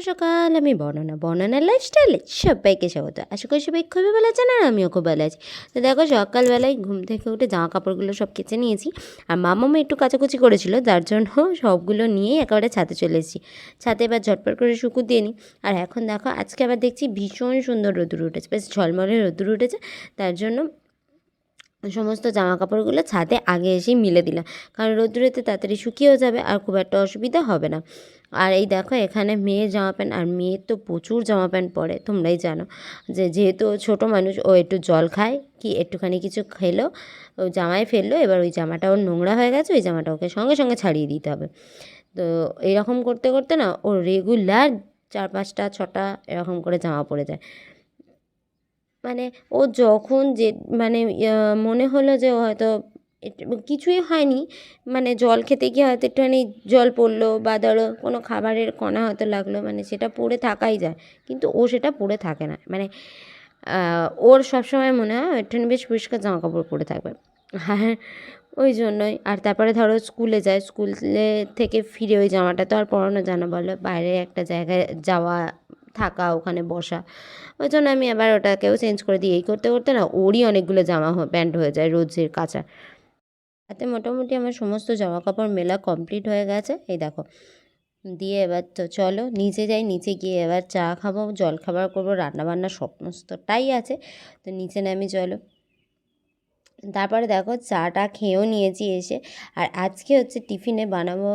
সকাল আমি বর্ণনার লাইফস্টাইলে সবাইকে স্বাগত। আশা করি সবাই খুবই ভালো আছেন আর আমিও খুব ভালো আছি। তো দেখো সকালবেলায় ঘুম থেকে উঠে জামা কাপড়গুলো সব কেচে নিয়েছি, আর মামামা একটু কাচাকুচি করেছিল, যার জন্য সবগুলো নিয়েই একেবারে ছাদে চলে এসেছি। ছাদে এবার ঝটপট করে শুকু দিয়ে নিই। আর এখন দেখো আজকে আবার দেখছি ভীষণ সুন্দর রোদ্দুর উঠেছে, বেশ ঝলমলে রোদ্দুর উঠেছে। তার জন্য সমস্ত জামা কাপড়গুলো ছাদে আগে এসেই মিলে দিলাম, কারণ রোদ্দুরেতে তাড়াতাড়ি শুকিয়েও যাবে আর খুব একটা অসুবিধা হবে না। আর এই দেখো এখানে মেয়ের জামা প্যান্ট, আর মেয়ের তো প্রচুর জামা প্যান্ট পরে, তোমরাই জানো যে যেহেতু ছোটো মানুষ, ও একটু জল খায় কি একটুখানি কিছু খেলো, ও জামায় ফেললো, এবার ওই জামাটা ওর নোংরা হয়ে গেছে, ওই জামাটা ওকে সঙ্গে সঙ্গে ছাড়িয়ে দিতে হবে। তো এরকম করতে করতে না ওর রেগুলার 4-5টা 6টা এরকম করে জামা পড়ে যায়। মানে ও যখন যে মানে মনে হলো যে ও হয়তো কিছুই হয়নি, মানে জল খেতে গিয়ে হয়তো একটুখানি জল পড়লো বা ধরো কোনো খাবারের কণা হয়তো লাগলো, মানে সেটা পড়ে থাকাই যায়, কিন্তু ও সেটা পড়ে থাকে না। মানে ওর সবসময় মনে হয় একটুখানি বেশ পরিষ্কার জামা কাপড় পরে থাকবে। হ্যাঁ, ওই জন্যই। আর তারপরে ধরো স্কুলে যায়, স্কুলে থেকে ফিরে ওই জামাটা তো আর পরানো যায় না, বলো, বাইরে একটা জায়গায় যাওয়া, থাকা, ওখানে বসা, ওই জন্য আমি আবার ওটাকেও চেঞ্জ করে দিই। এই করতে করতে না ওরই অনেকগুলো জামা প্যান্ট হয়ে যায় রোজের কাচা। তাতে মোটামুটি আমার সমস্ত জামা কাপড় মেলা কমপ্লিট হয়ে গেছে। এই দেখো, দিয়ে এবার তো চলো নিচে যাই, নিচে গিয়ে এবার চা খাবো, জল খাবার করবো, রান্নাবান্না সমস্তটাই আছে। তো নিচে নামি চলো। তারপরে দেখো চাটা খেয়েও নিয়েছি এসে। আর আজকে হচ্ছে টিফিনে বানাবো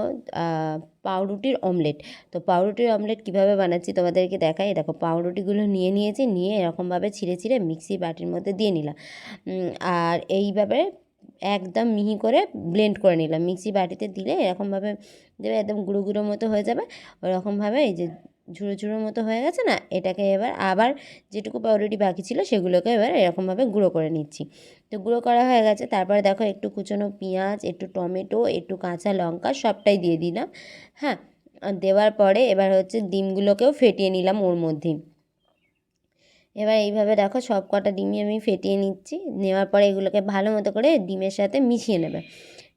পাউরুটির অমলেট। তো পাউরুটির অমলেট কীভাবে বানাচ্ছি তোমাদেরকে দেখাই। দেখো পাউরুটিগুলো নিয়ে নিয়েছি, নিয়ে এরকমভাবে ছিঁড়ে ছিঁড়ে মিক্সি বাটির মধ্যে দিয়ে নিলাম। আর এইভাবে একদম মিহি করে ব্লেন্ড করে নিলাম। মিক্সি বাটিতে দিলে এরকমভাবে দেবে, একদম গুঁড়ো গুঁড়ো মতো হয়ে যাবে। ওরকমভাবে এই যে ঝুড়ো ঝুড়োর মতো হয়ে গেছে না, এটাকে এবার আবার যেটুকু পাউরুটি বাকি ছিল সেগুলোকে এবার এরকমভাবে গুঁড়ো করে নিচ্ছি। তো গুঁড়ো করা হয়ে গেছে। তারপরে দেখো একটু কুচনো পেঁয়াজ, একটু টমেটো, একটু কাঁচা লঙ্কা সবটাই দিয়ে দিলাম। হ্যাঁ, দেওয়ার পরে এবার হচ্ছে ডিমগুলোকেও ফেটিয়ে নিলাম ওর মধ্যেই। এবার এইভাবে দেখো সব কটা ডিমই আমি ফেটিয়ে নিচ্ছি। নেওয়ার পরে এগুলোকে ভালো মতো করে ডিমের সাথে মিশিয়ে নেবে।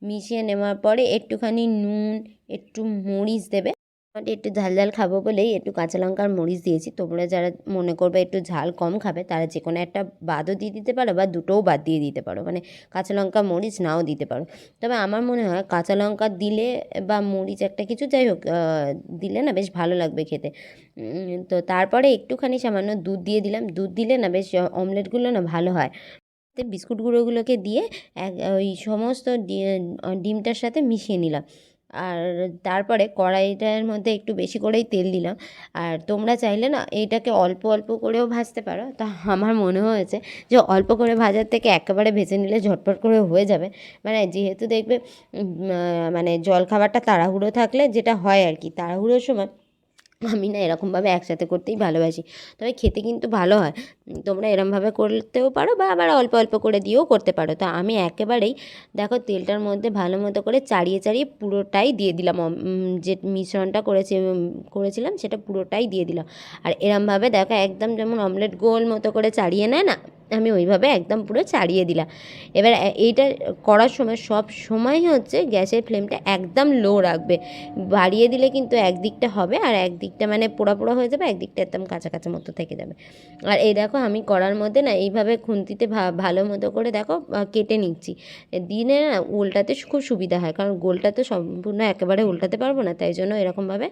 মিশিয়ে নেওয়ার পরে একটুখানি নুন, একটু মরিচ দেবে। মোটামুটি একটু ঝাল ঝাল খাবো বলেই একটু কাঁচা লঙ্কা আর মরিচ দিয়েছি। তোমরা যারা মনে করবে একটু ঝাল কম খাবে, তারা যে কোনো একটা বাদও দিয়ে দিতে পারো বা দুটোও বাদ দিয়ে দিতে পারো, মানে কাঁচা লঙ্কা মরিচ নাও দিতে পারো। তবে আমার মনে হয় কাঁচা লঙ্কা দিলে বা মরিচ একটা কিছু যাই হোক দিলে না বেশ ভালো লাগবে খেতে। তো তারপরে একটুখানি সামান্য দুধ দিয়ে দিলাম। দুধ দিলে না বেশ অমলেটগুলো না ভালো হয়। বিস্কুট গুঁড়োগুলোকে দিয়ে ওই সমস্ত ডিমটার সাথে মিশিয়ে নিলাম। আর তারপরে কড়াইটার মধ্যে একটু বেশি করেই তেল দিলাম। আর তোমরা চাইলে না এইটাকে অল্প অল্প করেও ভাজতে পারো। তা আমার মনে হয়েছে যে অল্প করে ভাজার থেকে একেবারে ভেজে নিলে ঝটপট করে হয়ে যাবে। মানে যেহেতু দেখবে মানে জলখাবারটা তাড়াহুড়ো থাকলে যেটা হয় আর কি, তাড়াহুড়োর সময় আমি না এরকমভাবে একসাথে করতেই ভালোবাসি। তবে খেতে কিন্তু ভালো হয়। তোমরা এরমভাবে করতেও পারো বা আবার অল্প অল্প করে দিয়েও করতে পারো। তো আমি একেবারেই দেখো তেলটার মধ্যে ভালো মতো করে চাড়িয়ে চাড়িয়ে পুরোটাই দিয়ে দিলাম। যে মিশ্রণটা করেছিলাম সেটা পুরোটাই দিয়ে দিলাম। আর এরমভাবে দেখো একদম যেমন অমলেট গোল মতো করে চাড়িয়ে নেয় না, আমি ওইভাবে একদম পুরো চাড়িয়ে দিলাম। এবার এইটা করার সময় সব সময় হচ্ছে গ্যাসের ফ্লেমটা একদম লো রাখবে। বাড়িয়ে দিলে কিন্তু একদিকটা হবে আর একদিকটা মানে পোড়া পোড়া হয়ে যাবে, একদিকটা একদম কাঁচা কাঁচা মতো থেকে যাবে। আর এই দেখো আমি কড়ার মধ্যে না এইভাবে খুন্তিতে ভালো মতো করে দেখো কেটে নিচ্ছি। দিনে না উল্টাতে খুব সুবিধা হয়, কারণ গোলটা তো সম্পূর্ণ একেবারে উল্টাতে পারবো না, তাই জন্য এরকমভাবে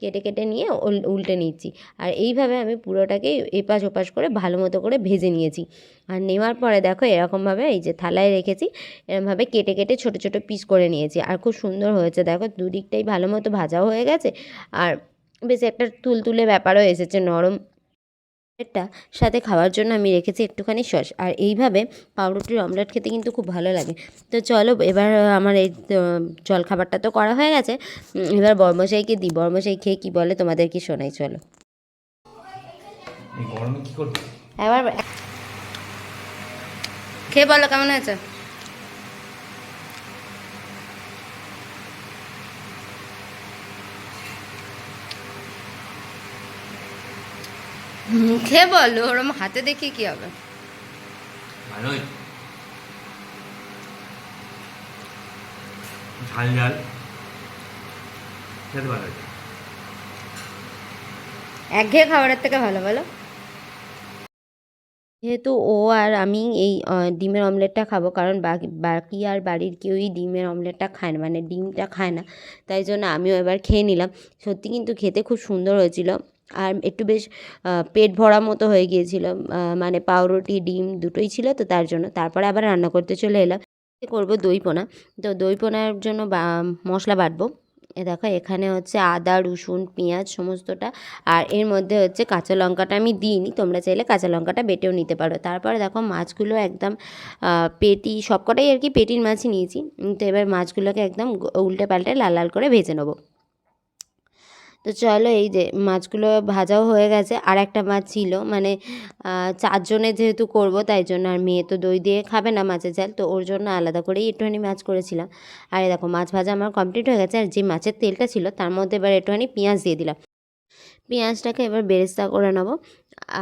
কেটে কেটে নিয়ে উল্টে নিচ্ছি। আর এইভাবে আমি পুরোটাকেই এপাশ ওপাশ করে ভালো মতো করে ভেজে নিয়েছি। আর নেওয়ার পরে দেখো এরকমভাবে এই যে থালায় রেখেছি, এরকমভাবে কেটে কেটে ছোটো ছোটো পিস করে নিয়েছি। আর খুব সুন্দর হয়েছে দেখো, দুদিকটাই ভালো মতো ভাজাও হয়ে গেছে। আর বেশ একটা তুলতুলে ব্যাপারও এসেছে, নরম একটা। সাথে খাওয়ার জন্য আমি রেখেছি একটুখানি সস। আর এইভাবে পাউরুটির অমলেট খেতে কিন্তু খুব ভালো লাগে। তো চলো এবার আমার এই জলখাবারটা তো করা হয়ে গেছে, এবার বর্মশাইকে দিই। বর্মশাই খেয়ে কী বলে তোমাদের কি শোনাই, চলো। এবার খেয়ে বলো কেমন হয়েছে। মুখে বলো, ওরম হাতে দেখি কি হবে। ভালোই ঝাল ঝাল খেতে ভালো হয়েছে। একঘেয়ে খাবারের থেকে ভালো বলো। যেহেতু ও আর আমি এই ডিমের অমলেটটা খাবো, কারণ বাকি বাকি আর বাড়ির কেউই ডিমের অমলেটটা খায় না, মানে ডিমটা খায় না, তাই জন্য আমিও এবার খেয়ে নিলাম। সত্যি কিন্তু খেতে খুব সুন্দর হয়েছিল, আর একটু বেশ পেট ভরা মতো হয়ে গিয়েছিল। মানে পাউরুটি ডিম দুটোই ছিল, তো তার জন্য তারপরে আবার রান্না করতে চলে এলাম। করবো দই পোনা। তো দই পোনার জন্য মশলা বাটবো। দেখো এখানে হচ্ছে আদা রসুন পেঁয়াজ সমস্তটা, আর এর মধ্যে হচ্ছে কাঁচা লঙ্কাটা আমি দিইনি, তোমরা চাইলে কাঁচা লঙ্কাটা বেটেও নিতে পারো। তারপরে দেখো মাছগুলো একদম পেটি সবকটাই আর কি পেটির মাছই নিয়েছি। তো এবার মাছগুলোকে একদম উল্টে পাল্টে লাল লাল করে ভেজে নেবো। তো চলো এই যে মাছগুলো ভাজাও হয়ে গেছে, আর একটা মাছ ছিল, মানে 4 জনের যেহেতু করব তাই জন্য, আর মেয়ে তো দই দিয়ে খাবে না মাছের ঝাল, তো ওর জন্য আলাদা করেই একটুখানি মাছ করেছিলাম। আর এই দেখো মাছ ভাজা আমার কমপ্লিট হয়ে গেছে, আর যে মাছের তেলটা ছিল তার মধ্যে এবার একটুখানি পেঁয়াজ দিয়ে দিলাম। পেঁয়াজটাকে এবার বেরেস্তা করে নেবো,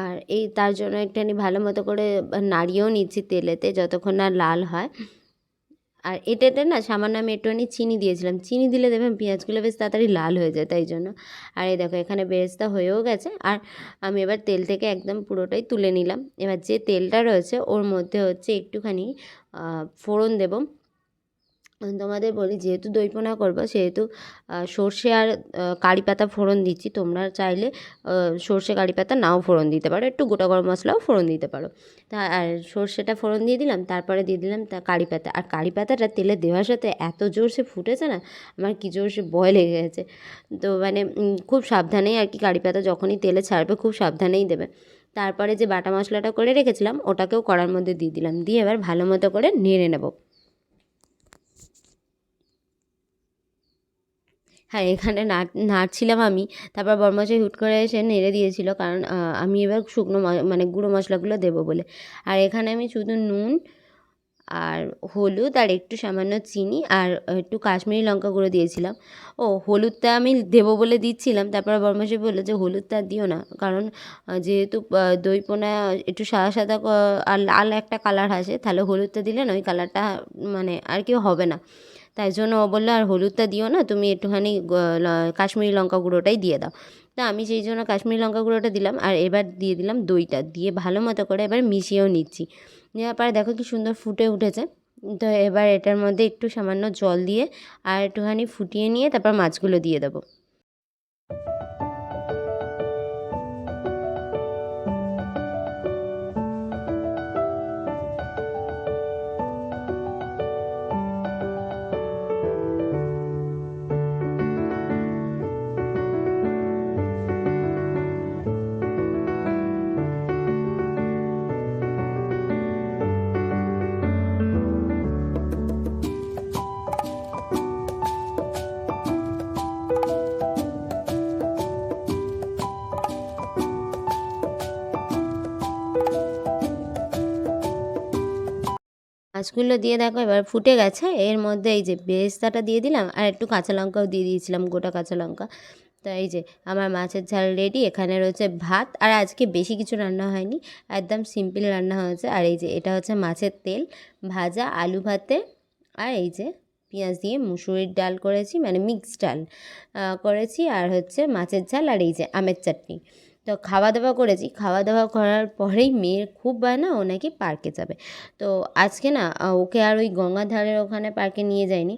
আর এই তার জন্য একটুখানি ভালো মতো করে নাড়িয়েও নিচ্ছি তেলেতে যতক্ষণ না লাল হয়। আর এটাতে না সামান্য আমি একটুখানি চিনি দিয়েছিলাম, চিনি দিলে দেখবেন পেঁয়াজগুলো বেশ তাড়াতাড়ি লাল হয়ে যায়, তাই জন্য। আর এই দেখো এখানে বেরেস্তা হয়েও গেছে, আর আমি এবার তেল থেকে একদম পুরোটাই তুলে নিলাম। এবার যে তেলটা রয়েছে ওর মধ্যে হচ্ছে একটুখানি ফোড়ন দেবো। তোমাদের বলি, যেহেতু দই পোনা করবো সেহেতু সর্ষে আর কারি পাতা ফোড়ন দিচ্ছি, তোমরা চাইলে সর্ষে কারি পাতা নাও ফোড়ন দিতে পারো, একটু গোটা গরম মশলাও ফোড়ন দিতে পারো। তা আর সর্ষেটা ফোড়ন দিয়ে দিলাম, তারপরে দিয়ে দিলাম তা কারি পাতা, আর কারি পাতাটা তেলে দেওয়ার সাথে এত জোরসে ফুটেছে না, আমার কি জোরসে ভয় লেগে গেছে। তো মানে খুব সাবধানেই আর কি কারি পাতা যখনই তেলে ছাড়বে খুব সাবধানেই দেবে। তারপরে যে বাটা মশলাটা করে রেখেছিলাম ওটাকেও কড়ার মধ্যে দিয়ে দিলাম, দিয়ে এবার ভালো মতো করে নেড়ে নেবো। হ্যাঁ, এখানে নাড়ছিলাম আমি, তারপর বরমশাই হুট করে এসে নেড়ে দিয়েছিল, কারণ আমি এবার শুকনো মানে গুঁড়ো মশলাগুলো দেবো বলে। আর এখানে আমি শুধু নুন আর হলুদ আর একটু সামান্য চিনি আর একটু কাশ্মীরি লঙ্কা গুঁড়ো দিয়েছিলাম। ও হলুদটা আমি দেবো বলে দিচ্ছিলাম, তারপর বরমশাই বললো যে হলুদটা দিও না, কারণ যেহেতু দই পোনা একটু সাদা সাদা আর লাল একটা কালার আসে, তাহলে হলুদটা দিলে না ওই কালারটা মানে আর কি হবে না, তাই জন্য ও বললো আর হলুদটা দিও না, তুমি একটুখানি কাশ্মীরি লঙ্কা গুঁড়োটাই দিয়ে দাও। তা আমি সেই জন্য কাশ্মীরি লঙ্কা গুঁড়োটা দিলাম, আর এবার দিয়ে দিলাম দইটা, দিয়ে ভালো মতো করে এবার মিশিয়েও নিচ্ছি। দেওয়ার পরে দেখো কি সুন্দর ফুটে উঠেছে। তো এবার এটার মধ্যে একটু সামান্য জল দিয়ে আর একটুখানি ফুটিয়ে নিয়ে তারপর মাছগুলো দিয়ে দেবো। মাছগুলো দিয়ে দেখো এবার ফুটে গেছে, এর মধ্যে এই যে বেরেস্তাটা দিয়ে দিলাম, আর একটু কাঁচা লঙ্কাও দিয়ে দিয়েছিলাম, গোটা কাঁচা লঙ্কা। তো এই যে আমার মাছের ঝাল রেডি। এখানে রয়েছে ভাত, আর আজকে বেশি কিছু রান্না হয়নি, একদম সিম্পল রান্না হয়েছে। আর এই যে এটা হচ্ছে মাছের তেল ভাজা আলু ভাতে, আর এই যে পেঁয়াজ দিয়ে মুসুরির ডাল করেছি, মানে মিক্সড ডাল করেছি, আর হচ্ছে মাছের ঝাল, আর এই যে আমের চাটনি। তো খাওয়া দাওয়া করেছি, খাওয়া দাওয়া করার পরেই মেয়ের খুব বায়না, ও নাকি পার্কে যাবে। তো আজকে না ওকে আর ওই গঙ্গার ধারের ওখানে পার্কে নিয়ে যায়নি,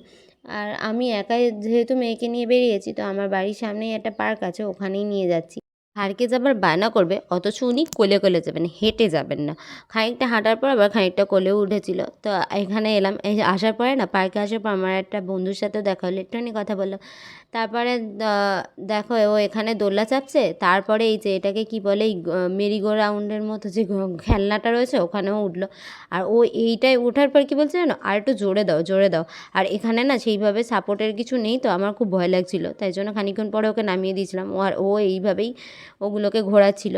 আর আমি একাই যেহেতু মেয়েকে নিয়ে বেরিয়েছি, তো আমার বাড়ির সামনেই একটা পার্ক আছে, ওখানেই নিয়ে যাচ্ছি। পার্কে যাবার বায়না করবে, অথচ উনি কোলে কোলে যাবেন, হেঁটে যাবেন না। খানিকটা হাঁটার পর আবার খানিকটা কোলেও উঠেছিল। তো এখানে এলাম, এই যে আসার পরে না পার্কে আসার পর আমার একটা বন্ধুর সাথেও দেখা হলো, একটুখানি কথা বললাম। তারপরে দেখো ও এখানে দোলনা চাপছে, তারপরে এই যে এটাকে কি বলে, এই মেরি গো রাউন্ডের মতো যে খেলনাটা রয়েছে ওখানেও উঠলো। আর ও এইটাই ওঠার পর কি বলছে জানো, আর একটু জোরে দাও জোরে দাও। আর এখানে না সেইভাবে সাপোর্টের কিছু নেই, তো আমার খুব ভয় লাগছিল, তাই জন্য খানিকক্ষণ পরে ওকে নামিয়ে দিয়েছিলাম। ও এইভাবেই ওগুলোকে ঘোরাচ্ছিল।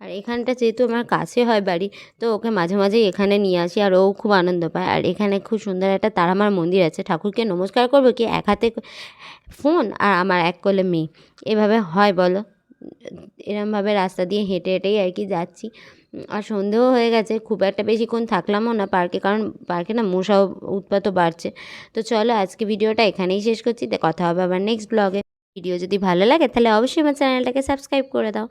আর এখানটা যেহেতু আমার কাছে হয় বাড়ি, তো ওকে মাঝে মাঝেই এখানে নিয়ে আসি, আর ও খুব আনন্দ পায়। আর এখানে খুব সুন্দর একটা তারামার মন্দির আছে, ঠাকুরকে নমস্কার করবো কি এক হাতে ফোন আর আমার এক কোলে মেয়ে, এভাবে হয় বলো? এরমভাবে রাস্তা দিয়ে হেঁটে হেঁটেই আর কি যাচ্ছি। আর সন্ধেও হয়ে গেছে, খুব একটা বেশিক্ষণ থাকলামও না পার্কে, কারণ পার্কে না মশাও উৎপাতও বাড়ছে। তো চলো আজকে ভিডিওটা এখানেই শেষ করছি, কথা হবে আবার নেক্সট ব্লগে। ভিডিও যদি ভালো লাগে তাহলে অবশ্যই আমার চ্যানেলটাকে সাবস্ক্রাইব করে দাও।